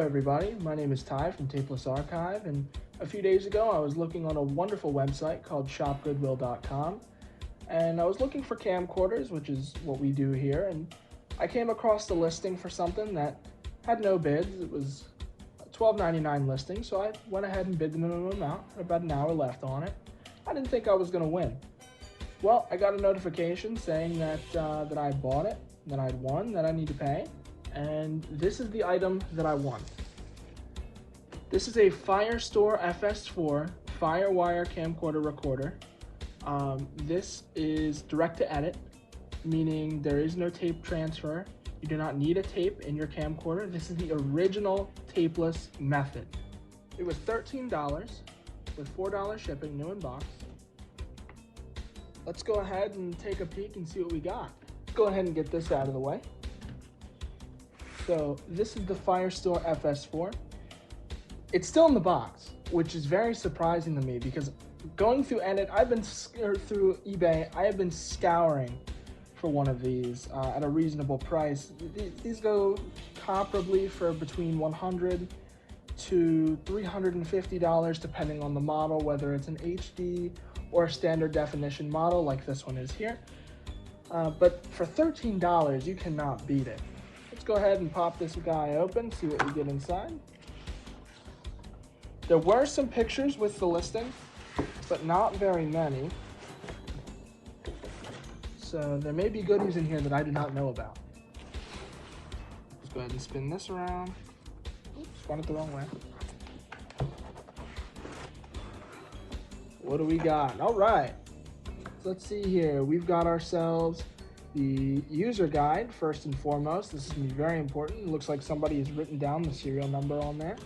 everybody, my name is Ty from Tapeless.Archive, and a few days ago I was looking on a wonderful website called shopgoodwill.com, and I was looking for camcorders, which is what we do here, and I came across the listing for something that had no bids. It was a $12.99 listing, so I went ahead and bid the minimum amount. About an hour left on it. I didn't think I was going to win. Well, I got a notification saying that that I had bought it, that I'd won, that I need to pay. And this is the item that I won. This is a FireStore FS-4 Firewire camcorder recorder. This is direct to edit, meaning there is no tape transfer. You do not need a tape in your camcorder. This is the original tapeless method. It was $13 with $4 shipping, new in box. Let's go ahead and take a peek and see what we got. Let's go ahead and get this out of the way. So this is the FireStore FS-4. It's still in the box, which is very surprising to me because going through Edit, through eBay, I have been scouring for one of these at a reasonable price. These go comparably for between $100 to $350 depending on the model, whether it's an HD or a standard definition model like this one is here. But for $13, you cannot beat it. Let's go ahead and pop this guy open, see what we get inside. There were some pictures with the listing, but not very many. So there may be goodies in here that I do not know about. Let's go ahead and spin this around. Oops, spun it the wrong way. What do we got? All right, so let's see here. We've got ourselves the user guide, first and foremost. This is going to be very important. It looks like somebody has written down the serial number on there.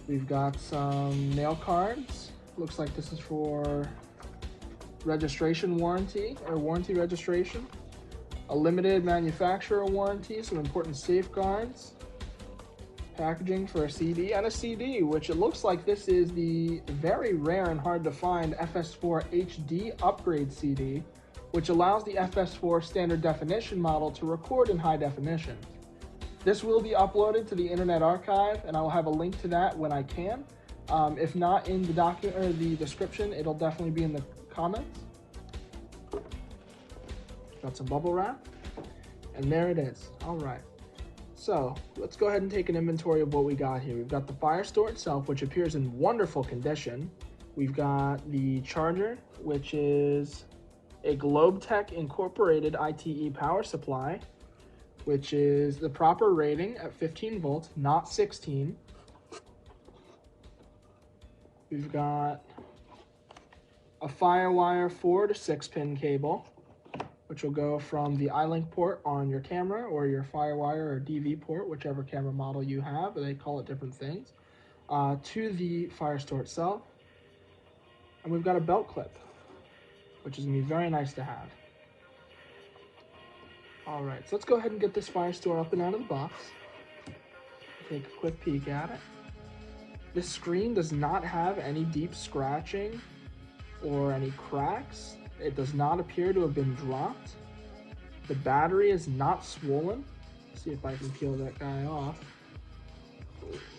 We've got some nail cards. Looks like this is for registration warranty, or warranty registration. A limited manufacturer warranty, some important safeguards. Packaging for a CD, and a CD, which it looks like this is the very rare and hard to find FS-4 HD upgrade CD, which allows the FS-4 standard definition model to record in high definition. This will be uploaded to the Internet Archive, and I will have a link to that when I can. If not in the document or the description, it'll definitely be in the comments. Got some bubble wrap, and there it is. All right. So let's go ahead and take an inventory of what we got here. We've got the FireStore itself, which appears in wonderful condition. We've got the charger, which is a Globetech incorporated ITE power supply, which is the proper rating at 15 volts, not 16. We've got a FireWire 4 to 6 pin cable, which will go from the iLink port on your camera or your FireWire or DV port, whichever camera model you have, they call it different things, to the FireStore itself. And we've got a belt clip, which is going to be very nice to have. All right, so let's go ahead and get this FireStore up and out of the box. Take a quick peek at it. This screen does not have any deep scratching or any cracks. It does not appear to have been dropped. The battery is not swollen. Let's see if I can peel that guy off.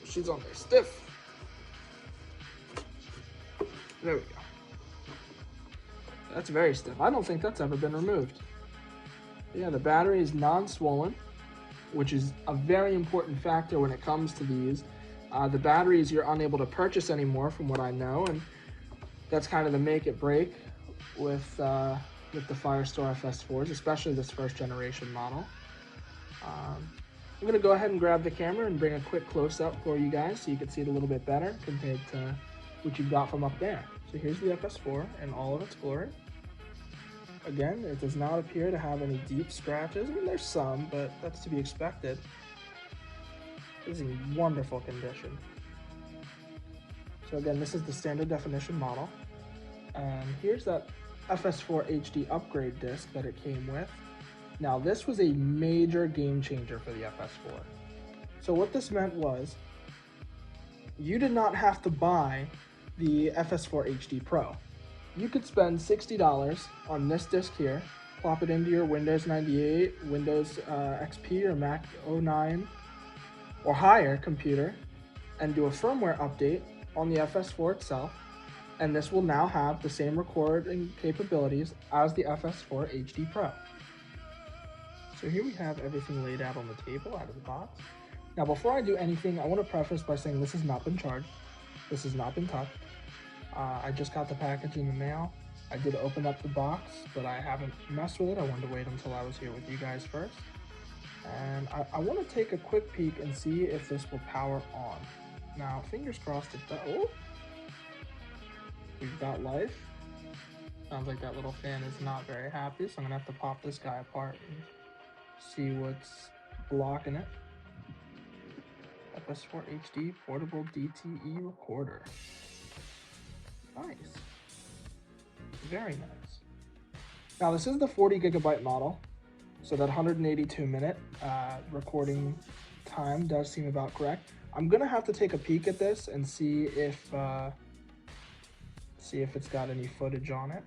She's on there stiff. There we go. That's very stiff. I don't think that's ever been removed. Yeah, the battery is non-swollen, which is a very important factor when it comes to these. The batteries you're unable to purchase anymore, from what I know, and that's kind of the make it break with the FireStore FS-4s, especially this first generation model. I'm going to go ahead and grab the camera and bring a quick close-up for you guys so you can see it a little bit better compared to what you've got from up there. So here's the FS-4 in all of its glory. Again, it does not appear to have any deep scratches. I mean, there's some, but that's to be expected. This is in wonderful condition. So again, this is the standard definition model. And here's that FS-4 HD upgrade disc that it came with. Now, this was a major game changer for the FS-4. So what this meant was, you did not have to buy the FS-4 HD Pro. You could spend $60 on this disc here, plop it into your Windows 98, Windows XP, or Mac 09 or higher computer and do a firmware update on the FS-4 itself, and this will now have the same recording capabilities as the FS-4 HD Pro. So here we have everything laid out on the table out of the box. Now before I do anything, I want to preface by saying this has not been charged. This has not been touched. I just got the package in the mail. I did open up the box, but I haven't messed with it. I wanted to wait until I was here with you guys first. And I want to take a quick peek and see if this will power on. Now, fingers crossed it does. Oh! We've got life. Sounds like that little fan is not very happy, so I'm gonna have to pop this guy apart and see what's blocking it. FS-4 HD portable DTE recorder. Nice. Very nice. Now this is the 40 gigabyte model, so that 182-minute recording time does seem about correct. I'm gonna have to take a peek at this and see if it's got any footage on it.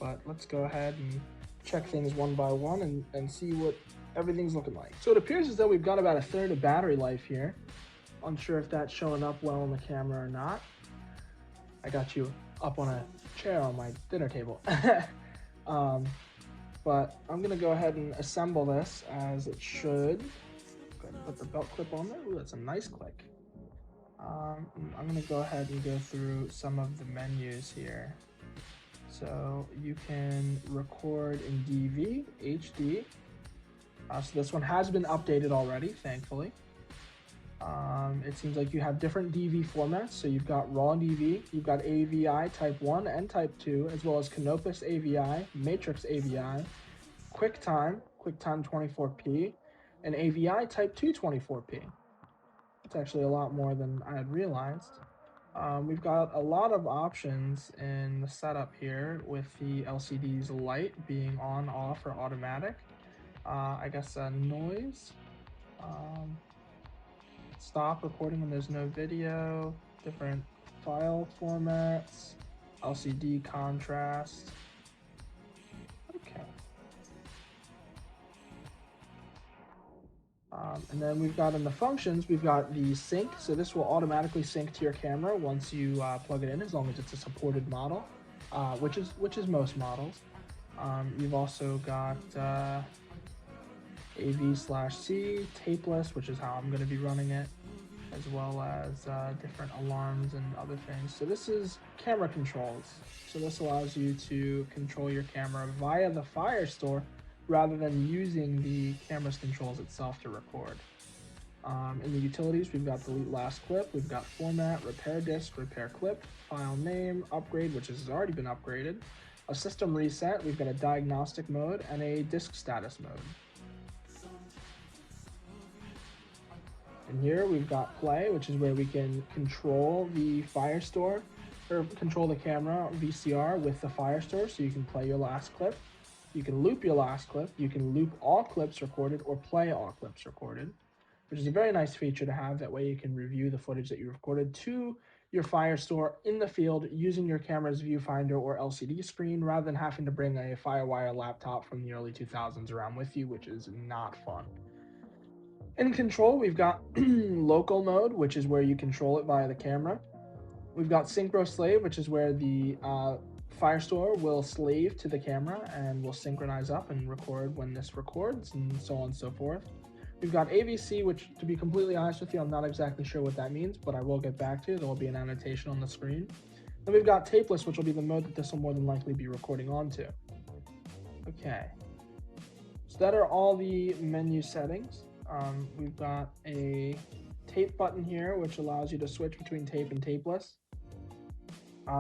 But let's go ahead and check things one by one and see what everything's looking like. So it appears as though we've got about a third of battery life here. Unsure if that's showing up well on the camera or not. I got you up on a chair on my dinner table. But I'm gonna go ahead and assemble this as it should. Go ahead and put the belt clip on there. Ooh, that's a nice click. I'm gonna go ahead and go through some of the menus here. So you can record in DV, HD. So this one has been updated already, thankfully. It seems like you have different DV formats. So you've got RAW DV, you've got AVI Type 1 and Type 2, as well as Canopus AVI, Matrix AVI, QuickTime 24p, and AVI Type 2 24p. It's actually a lot more than I had realized. We've got a lot of options in the setup here, with the LCD's light being on, off, or automatic. I guess noise. Stop recording when there's no video. Different file formats. LCD contrast. Okay. And then we've got in the functions, we've got the sync. So this will automatically sync to your camera once you plug it in, as long as it's a supported model, which is most models. You've also got AV/C, tapeless, which is how I'm going to be running it, as well as different alarms and other things. So this is camera controls. So this allows you to control your camera via the FireStore rather than using the camera's controls itself to record. In the utilities, we've got delete last clip, we've got format, repair disk, repair clip, file name, upgrade, which has already been upgraded, a system reset, we've got a diagnostic mode, and a disk status mode. And here we've got play, which is where we can control the FireStore, or control the camera VCR with the FireStore, so you can play your last clip. You can loop your last clip, you can loop all clips recorded, or play all clips recorded, which is a very nice feature to have. That way you can review the footage that you recorded to your FireStore in the field using your camera's viewfinder or LCD screen, rather than having to bring a FireWire laptop from the early 2000s around with you, which is not fun. In control, we've got local mode, which is where you control it via the camera. We've got synchro slave, which is where the FireStore will slave to the camera and will synchronize up and record when this records, and so on and so forth. We've got AVC, which, to be completely honest with you, I'm not exactly sure what that means, but I will get back to it. There will be an annotation on the screen. Then we've got tapeless, which will be the mode that this will more than likely be recording onto. Okay. So that are all the menu settings. We've got a tape button here, which allows you to switch between tape and tapeless.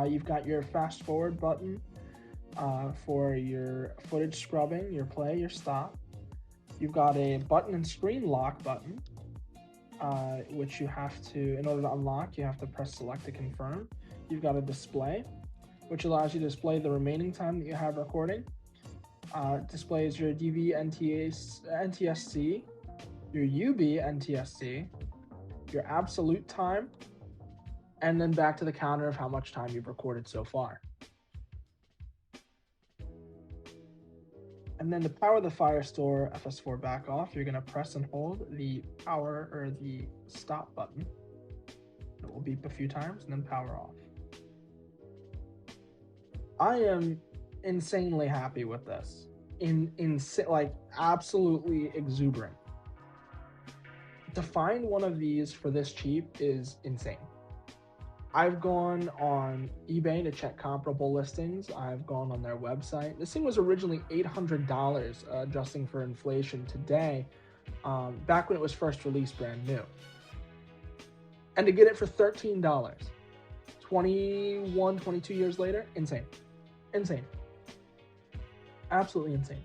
You've got your fast forward button for your footage scrubbing, your play, your stop. You've got a button and screen lock button, which you have to, in order to unlock, you have to press select to confirm. You've got a display, which allows you to display the remaining time that you have recording. Displays your DV NTSC, your UB NTSC, your absolute time, and then back to the counter of how much time you've recorded so far. And then to power the FireStore FS-4 back off, you're going to press and hold the power or the stop button. It will beep a few times and then power off. I am insanely happy with this. Like absolutely exuberant. To find one of these for this cheap is insane. I've gone on eBay to check comparable listings. I've gone on their website. This thing was originally $800, adjusting for inflation today, back when it was first released brand new. And to get it for $13, 22 years later, insane. Insane. Absolutely insane.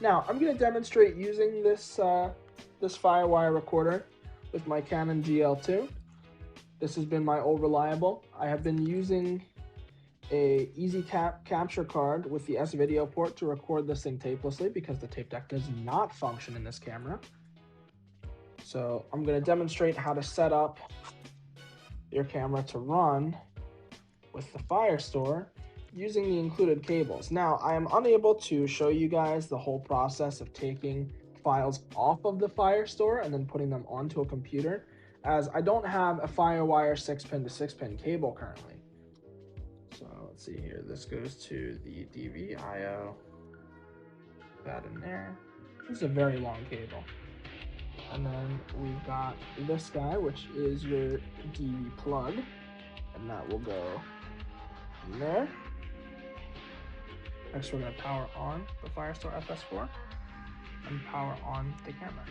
Now, I'm going to demonstrate using this FireWire recorder with my Canon GL2. This has been my old reliable. I have been using a capture card with the S-video port to record this thing tapelessly because the tape deck does not function in this camera. So I'm going to demonstrate how to set up your camera to run with the FireStore using the included cables. Now, I am unable to show you guys the whole process of taking files off of the FireStore and then putting them onto a computer, as I don't have a FireWire 6-pin to 6-pin cable currently. So let's see here. This goes to the DV IO. That in there. This is a very long cable. And then we've got this guy, which is your DV plug, and that will go in there. Next, we're going to power on the FireStore FS-4 and power on the camera.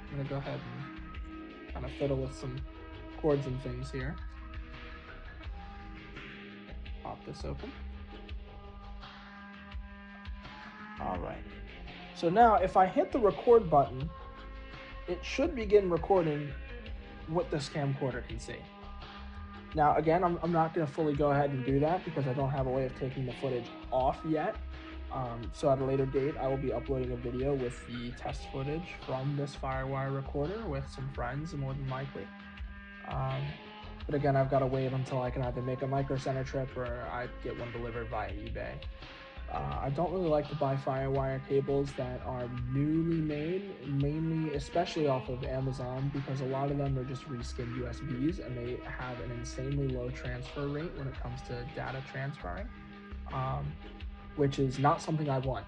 I'm going to go ahead and kind of fiddle with some cords and things here. Pop this open. All right. So now if I hit the record button, it should begin recording what this camcorder can see. Now, again, I'm not going to fully go ahead and do that because I don't have a way of taking the footage off yet. So at a later date, I will be uploading a video with the test footage from this FireWire recorder with some friends, more than likely. But again, I've got to wait until I can either make a Micro Center trip or I get one delivered via eBay. I don't really like to buy FireWire cables that are newly made, mainly, especially off of Amazon, because a lot of them are just reskinned USBs and they have an insanely low transfer rate when it comes to data transferring, which is not something I want,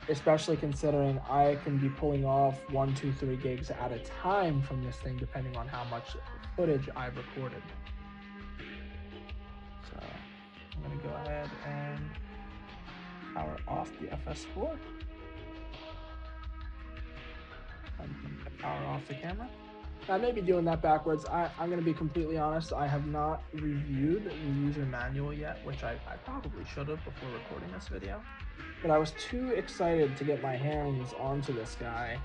especially considering I can be pulling off 1, 2, 3 gigs at a time from this thing, depending on how much footage I've recorded. So I'm going to go ahead and power off the FS-4 and power off the camera. Now, I may be doing that backwards. I'm going to be completely honest. I have not reviewed the user manual yet, which I probably should have before recording this video. But I was too excited to get my hands onto this guy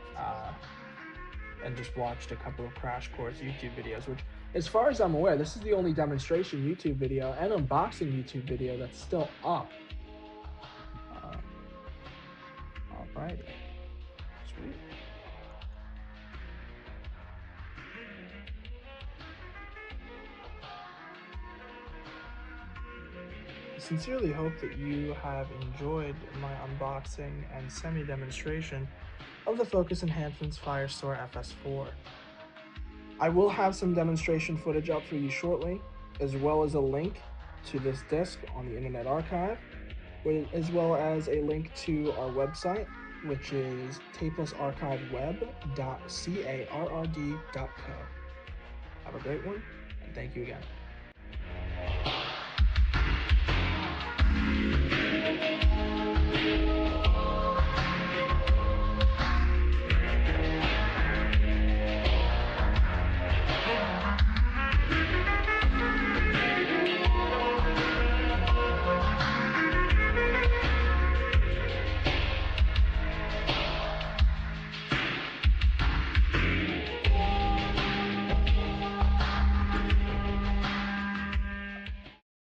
and just watched a couple of Crash Course YouTube videos, which, as far as I'm aware, this is the only demonstration YouTube video and unboxing YouTube video that's still up. Alright, sweet. I sincerely hope that you have enjoyed my unboxing and semi-demonstration of the Focus Enhancements FireStore FS-4. I will have some demonstration footage up for you shortly, as well as a link to this disc on the Internet Archive, as well as a link to our website, which is Tapeless.Archive.co. Have a great one, and thank you again.